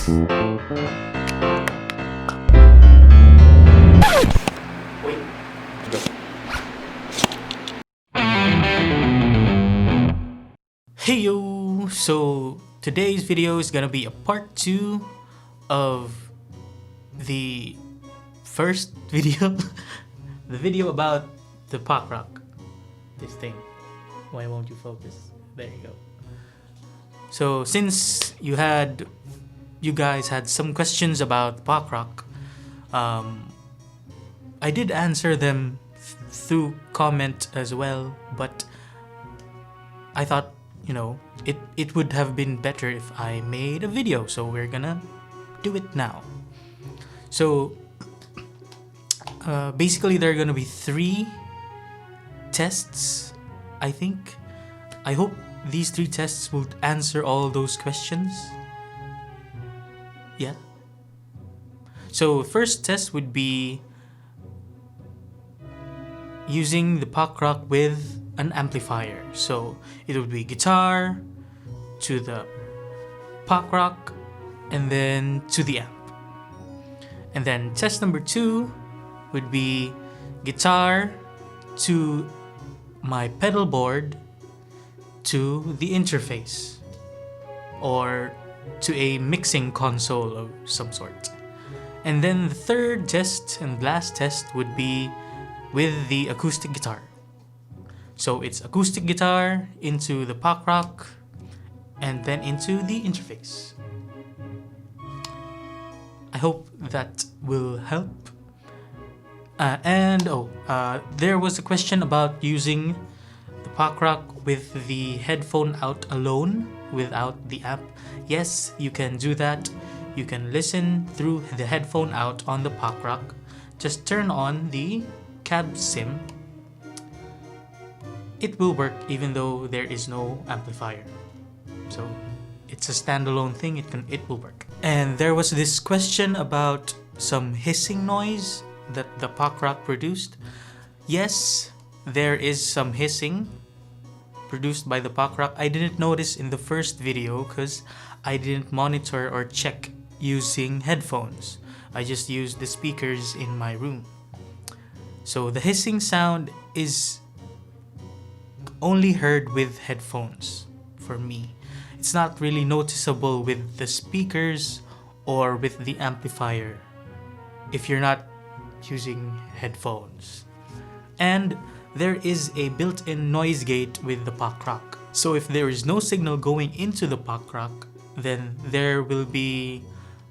Wait. Go. Hey yo! So today's video is gonna be a part 2 of the first video. The video about the Pockrock. This thing. Why won't you focus? There you go. So since you guys had some questions about Pockrock, I did answer them through comment as well, but I thought, you know, it would have been better if I made a video, so we're gonna do it now. So basically there are gonna be 3 tests, I think. I hope these 3 tests will answer all those questions. Yeah. So first test would be using the Pockrock with an amplifier. So it would be guitar to the Pockrock and then to the amp. And then test number 2 would be guitar to my pedalboard to the interface or to a mixing console of some sort. And then the third test and last test would be with the acoustic guitar. So it's acoustic guitar into the Pockrock and then into the interface. I hope that will help. There was a question about using the Pockrock with the headphone out alone without the amp. Yes, you can do that. You can listen through the headphone out on the Pockrock. Just turn on the cab sim. It will work even though there is no amplifier. So it's a standalone thing, it will work. And there was this question about some hissing noise that the Pockrock produced. Yes, there is some hissing produced by the Pockrock. I didn't notice in the first video because I didn't monitor or check using headphones. I just used the speakers in my room. So the hissing sound is only heard with headphones for me. It's not really noticeable with the speakers or with the amplifier if you're not using headphones. And there is a built-in noise gate with the Pockrock. So if there is no signal going into the Pockrock, then there will be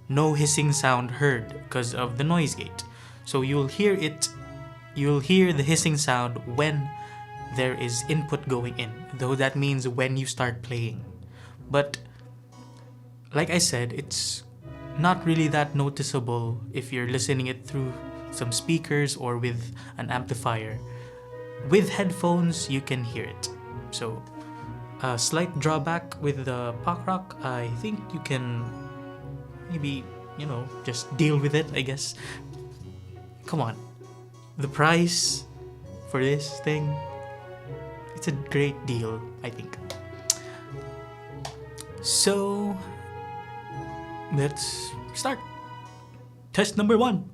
no hissing sound heard because of the noise gate. So you'll hear the hissing sound when there is input going in, though that means when you start playing. But like I said, it's not really that noticeable if you're listening it through some speakers or with an amplifier. With headphones, you can hear it. So a slight drawback with the Pockrock, I think you can maybe, you know, just deal with it, I guess. Come on. The price for this thing, it's a great deal, I think. So let's start. Test number 1.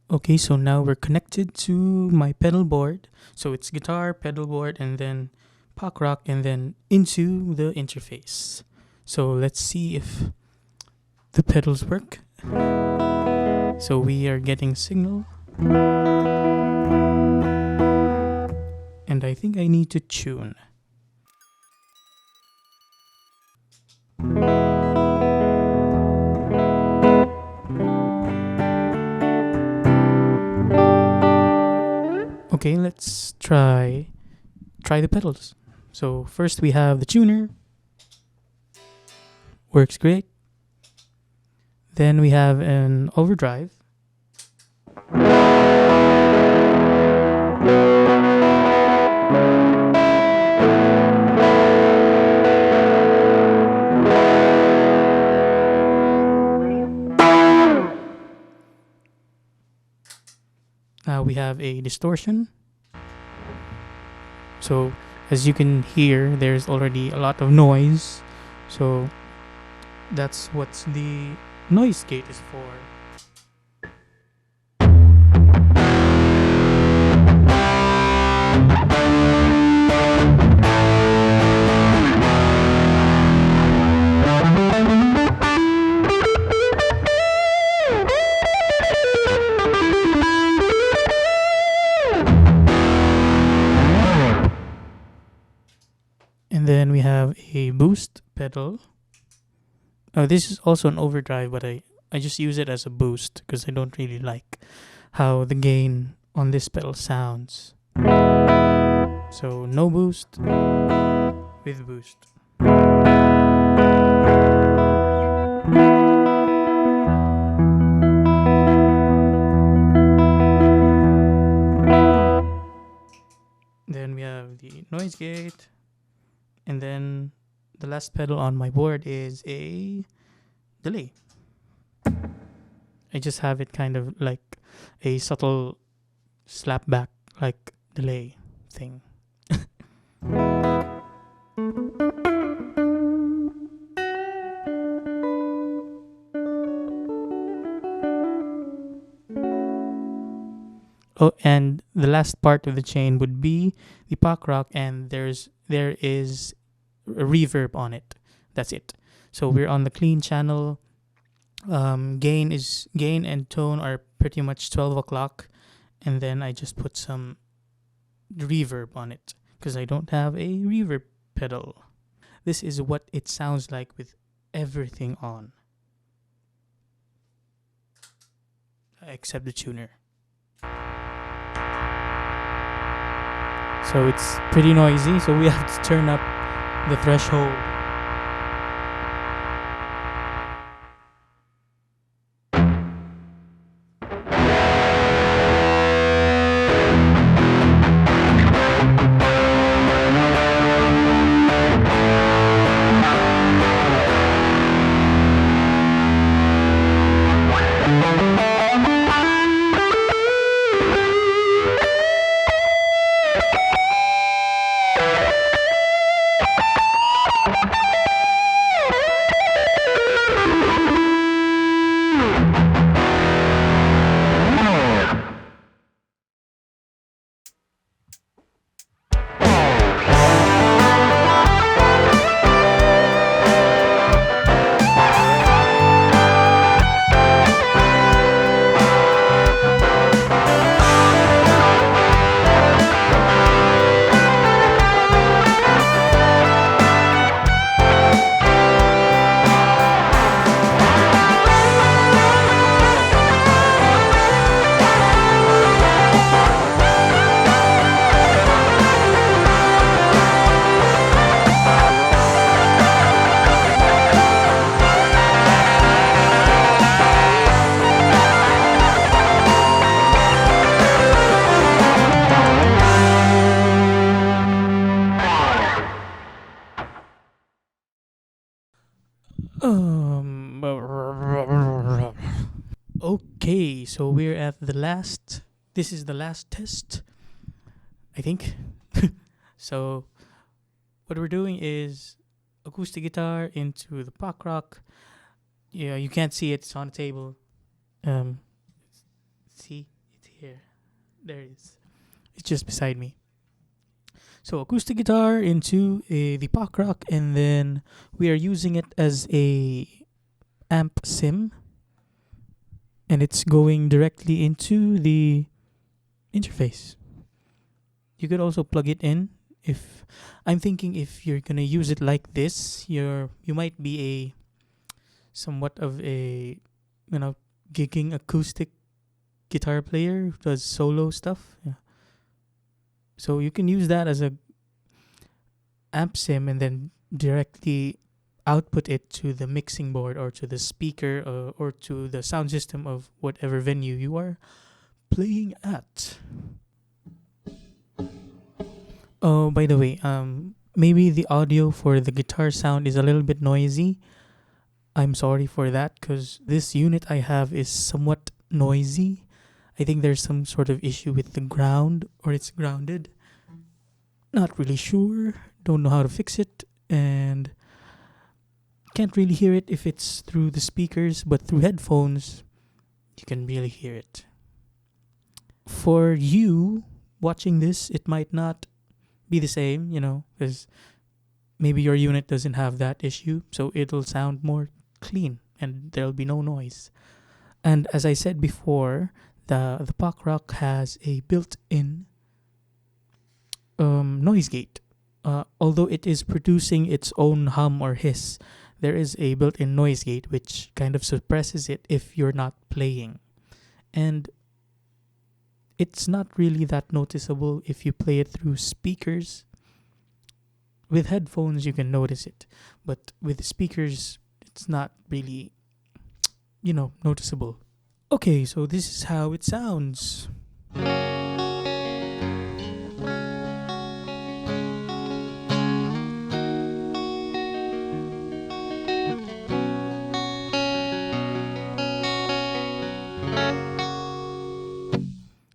Okay, so now we're connected to my pedal board. So it's guitar, pedal board, and then Pockrock, and then into the interface. So let's see if the pedals work. So we are getting signal. And I think I need to tune. Okay, let's try the pedals. So first we have the tuner. Works great. Then we have an overdrive. Now we have a distortion. So as you can hear, there's already a lot of noise. So that's what the noise gate is for. And then we have a boost pedal. Oh, this is also an overdrive, but I just use it as a boost because I don't really like how the gain on this pedal sounds. So no boost with boost. Then we have the noise gate. And then the last pedal on my board is a delay. I just have it kind of like a subtle slapback like delay thing. Oh, and the last part of the chain would be the Pockrock, and there is a reverb on it. That's it. So we're on the clean channel. Gain and tone are pretty much 12 o'clock, and then I just put some reverb on it because I don't have a reverb pedal. This is what it sounds like with everything on, except the tuner. So it's pretty noisy, so we have to turn up the threshold. Okay, so we're at the last. This is the last test, I think. So what we're doing is acoustic guitar into the Pockrock. Yeah, you can't see it. It's on the table. See, Here. There it is. It's just beside me. So acoustic guitar into the Pockrock, and then we are using it as a amp sim, and it's going directly into the interface. You could also plug it in. If I'm thinking if you're gonna use it like this, you might be a somewhat of a gigging acoustic guitar player who does solo stuff. Yeah. So you can use that as a amp sim and then directly output it to the mixing board or to the speaker or to the sound system of whatever venue you are playing at. Oh, by the way, maybe the audio for the guitar sound is a little bit noisy. I'm sorry for that because this unit I have is somewhat noisy. I think there's some sort of issue with the ground, or it's grounded. Not really sure. Don't know how to fix it, and can't really hear it if it's through the speakers, but through headphones, you can really hear it. For you watching this, it might not be the same, because maybe your unit doesn't have that issue, so it'll sound more clean and there'll be no noise. And as I said before, the Pockrock has a built-in noise gate. Although it is producing its own hum or hiss, there is a built-in noise gate which kind of suppresses it if you're not playing. And it's not really that noticeable if you play it through speakers. With headphones, you can notice it. But with speakers, it's not really, noticeable. Okay, so this is how it sounds.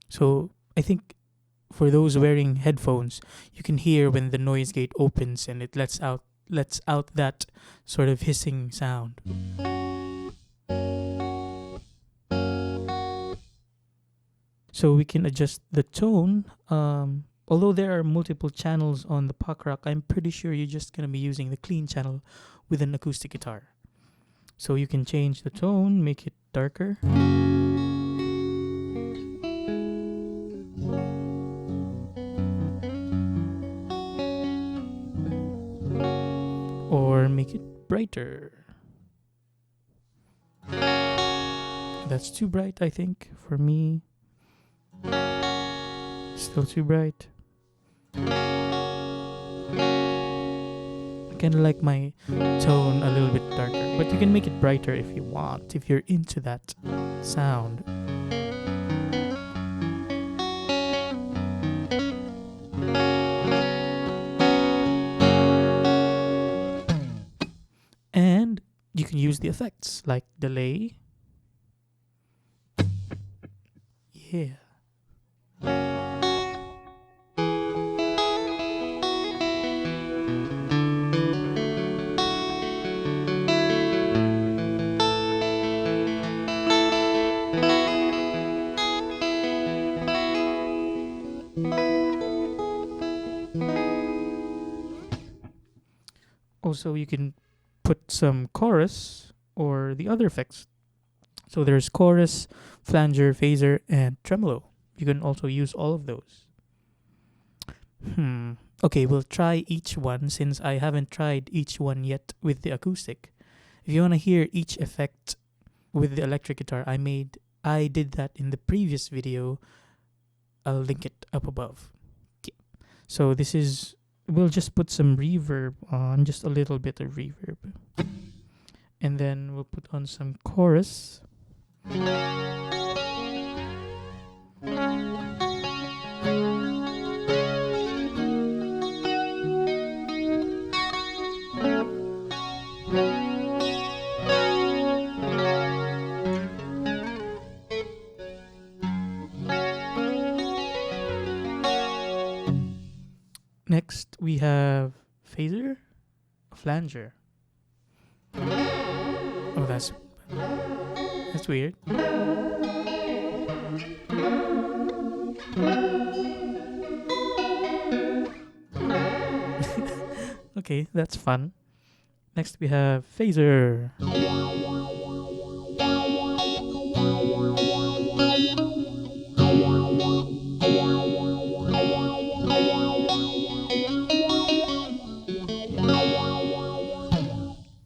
So I think for those wearing headphones, you can hear when the noise gate opens and it lets out that sort of hissing sound. So we can adjust the tone. Although there are multiple channels on the Pockrock, I'm pretty sure you're just going to be using the clean channel with an acoustic guitar. So you can change the tone, make it darker. Or make it brighter. That's too bright, I think, for me. Still too bright. I kind of like my tone a little bit darker, but you can make it brighter if you want, if you're into that sound. And you can use the effects like delay. Yeah. Also, you can put some chorus or the other effects. So there's chorus, flanger, phaser, and tremolo. You can also use all of those. Okay, we'll try each one since I haven't tried each one yet with the acoustic. If you want to hear each effect with the electric guitar, I did that in the previous video. I'll link it up above. Okay. So we'll just put some reverb on, just a little bit of reverb. And then we'll put on some chorus. Next, we have phaser, flanger. Oh, that's weird. Okay, that's fun. Next we have phaser.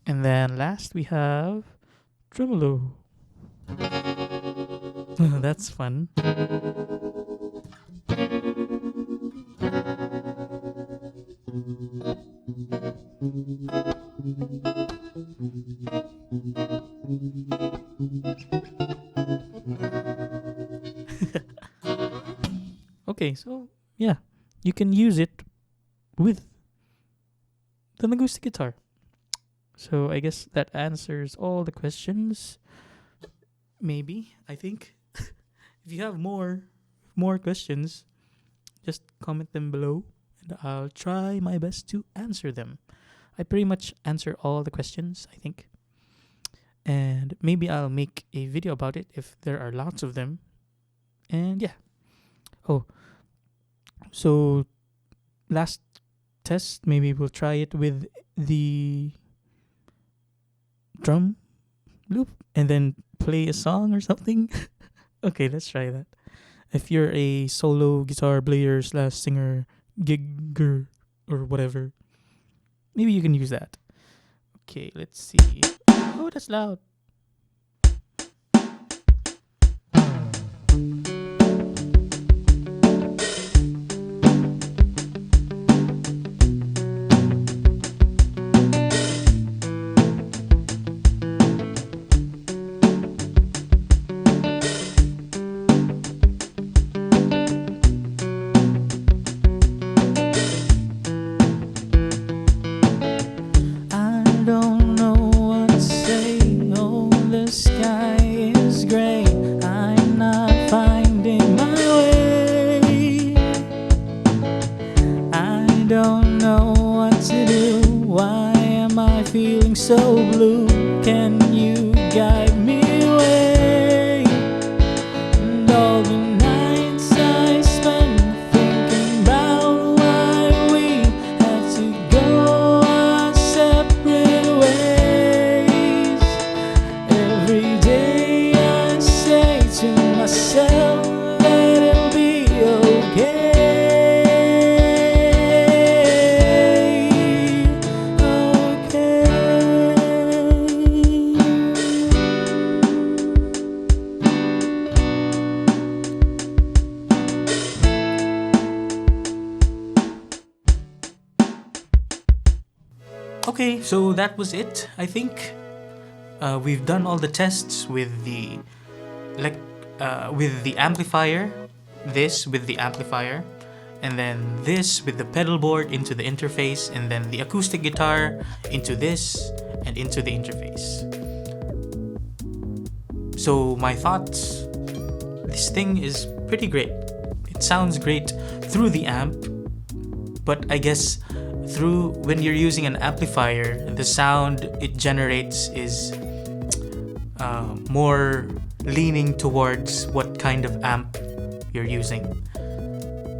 And then last we have tremolo. That's fun. Okay, so yeah, you can use it with the acoustic guitar. So I guess that answers all the questions. Maybe, I think. If you have more questions, just comment them below and I'll try my best to answer them. I pretty much answer all the questions, I think. And maybe I'll make a video about it if there are lots of them. And yeah. Oh, so last test, maybe we'll try it with the drum loop and then play a song or something. Okay, let's try that. If you're a solo guitar player / singer, gigger, or whatever, maybe you can use that. Okay, let's see. Oh, that's loud. So blue, can you guide me away? And all the nights I spent thinking about why we had to go our separate ways. Every day I say to myself that it'll be okay. Okay, so that was it, I think. We've done all the tests with the amplifier, this with the amplifier, and then this with the pedal board into the interface, and then the acoustic guitar into this and into the interface. So my thoughts, this thing is pretty great. It sounds great through the amp, but I guess when you're using an amplifier, the sound it generates is more leaning towards what kind of amp you're using.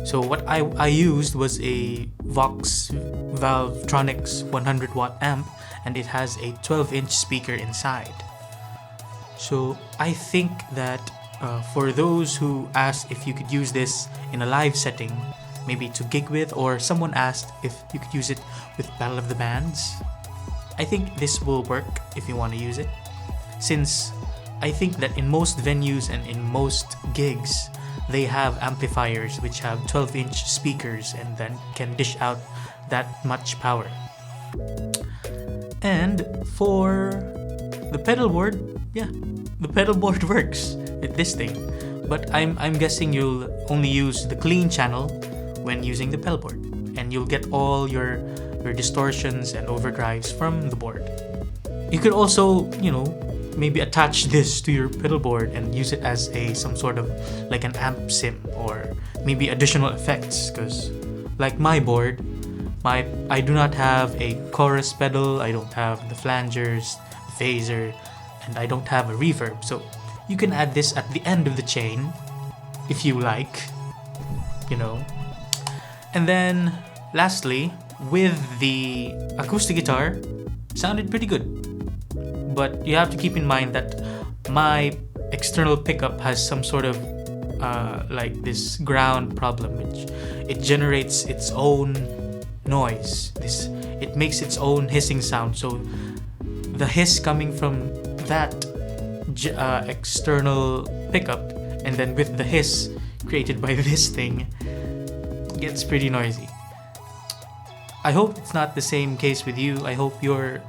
So what I used was a Vox VT100X 100-watt amp, and it has a 12-inch speaker inside. So I think that for those who asked if you could use this in a live setting, maybe to gig with, or someone asked if you could use it with Battle of the Bands, I think this will work if you want to use it, since I think that in most venues and in most gigs, they have amplifiers which have 12-inch speakers and then can dish out that much power. And for the pedal board, yeah, the pedal board works with this thing, but I'm guessing you'll only use the clean channel when using the pedal board, and you'll get all your distortions and overdrives from the board. You could also, maybe attach this to your pedal board and use it as some sort of like an amp sim, or maybe additional effects, because like my board, I do not have a chorus pedal, I don't have the flangers, the phaser, and I don't have a reverb. So you can add this at the end of the chain if you like. you know. And then lastly, with the acoustic guitar, sounded pretty good. But you have to keep in mind that my external pickup has some sort of like this ground problem, which it generates its own noise. It makes its own hissing sound. So the hiss coming from that external pickup, and then with the hiss created by this thing, gets pretty noisy. I hope it's not the same case with you. I hope your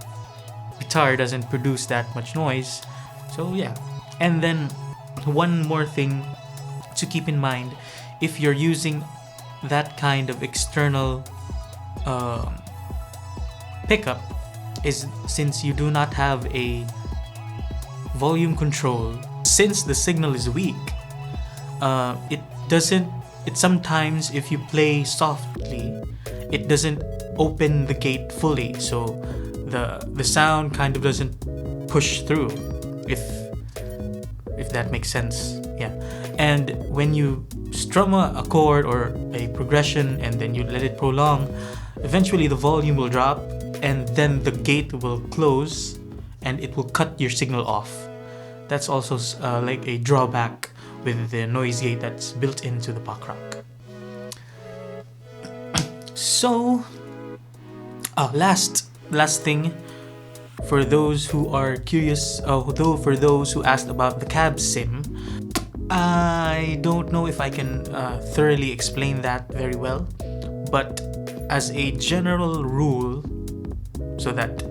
guitar doesn't produce that much noise. So yeah. And then one more thing to keep in mind, if you're using that kind of external pickup, is since you do not have a volume control, since the signal is weak, it sometimes, if you play softly, it doesn't open the gate fully, so the sound kind of doesn't push through, if that makes sense. Yeah. And when you strum a chord or a progression and then you let it prolong, eventually the volume will drop and then the gate will close and it will cut your signal off. That's also like a drawback with the noise gate that's built into the Pockrock. So, last thing, for those who are curious, for those who asked about the cab sim, I don't know if I can thoroughly explain that very well, but as a general rule, so that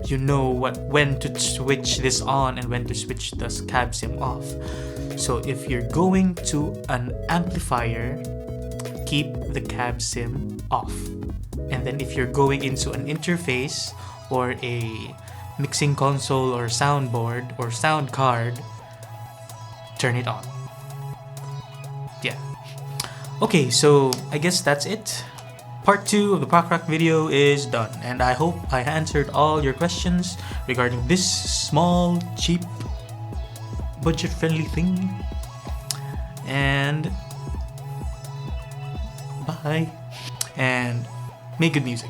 you know when to switch this on and when to switch the cab sim off. So if you're going to an amplifier, keep the cab sim off. And then if you're going into an interface or a mixing console or soundboard or sound card, turn it on. Yeah. Okay, so I guess that's it. Part 2 of the Pockrock video is done, and I hope I answered all your questions regarding this small, cheap, budget-friendly thing. And bye. And make good music.